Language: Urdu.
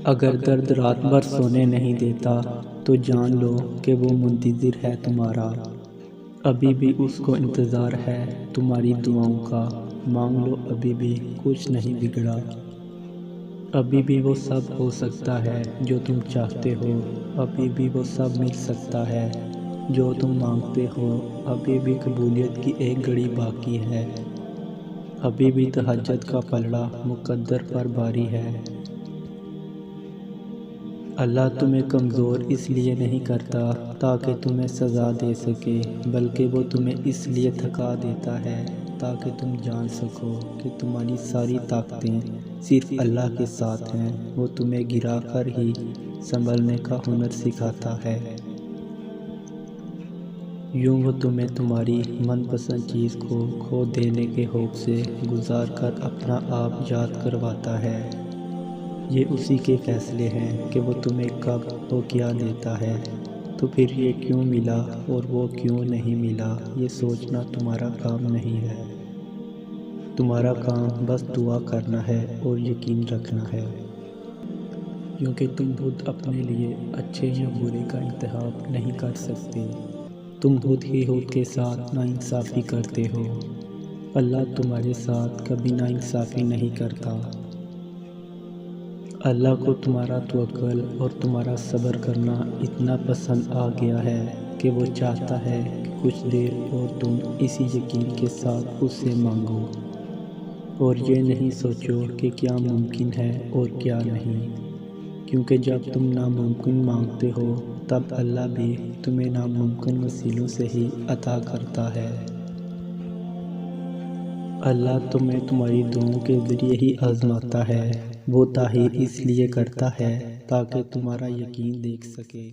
اگر درد رات بھر سونے نہیں دیتا تو جان لو کہ وہ منتظر ہے تمہارا۔ ابھی بھی اس کو انتظار ہے تمہاری دعاؤں کا، مانگ لو ابھی بھی کچھ نہیں بگڑا۔ ابھی بھی وہ سب ہو سکتا ہے جو تم چاہتے ہو، ابھی بھی وہ سب مل سکتا ہے جو تم مانگتے ہو، ابھی بھی قبولیت کی ایک گھڑی باقی ہے، ابھی بھی تہجد کا پلڑا مقدر پر باری ہے۔ اللہ تمہیں کمزور اس لیے نہیں کرتا تاکہ تمہیں سزا دے سکے، بلکہ وہ تمہیں اس لیے تھکا دیتا ہے تاکہ تم جان سکو کہ تمہاری ساری طاقتیں صرف اللہ کے ساتھ ہیں۔ وہ تمہیں گرا کر ہی سنبھلنے کا ہنر سکھاتا ہے۔ یوں وہ تمہیں تمہاری من پسند چیز کو کھو دینے کے خوف سے گزار کر اپنا آپ یاد کرواتا ہے۔ یہ اسی کے فیصلے ہیں کہ وہ تمہیں کب اور کیا دیتا ہے، تو پھر یہ کیوں ملا اور وہ کیوں نہیں ملا یہ سوچنا تمہارا کام نہیں ہے۔ تمہارا کام بس دعا کرنا ہے اور یقین رکھنا ہے، کیونکہ تم خود اپنے لیے اچھے یا برے کا انتخاب نہیں کر سکتے، تم خود ہی خود کے ساتھ ناانصافی کرتے ہو۔ اللہ تمہارے ساتھ کبھی ناانصافی نہیں کرتا۔ اللہ کو تمہارا توکل اور تمہارا صبر کرنا اتنا پسند آ گیا ہے کہ وہ چاہتا ہے کہ کچھ دیر اور تم اسی یقین کے ساتھ اس سے مانگو، اور یہ نہیں سوچو کہ کیا ممکن ہے اور کیا نہیں، کیونکہ جب تم ناممکن مانگتے ہو تب اللہ بھی تمہیں ناممکن وسیلوں سے ہی عطا کرتا ہے۔ اللہ تمہیں تمہاری دعاؤں کے ذریعے ہی آزماتا ہے، وہ تاخیر اس لیے کرتا ہے تاکہ تمہارا یقین دیکھ سکے۔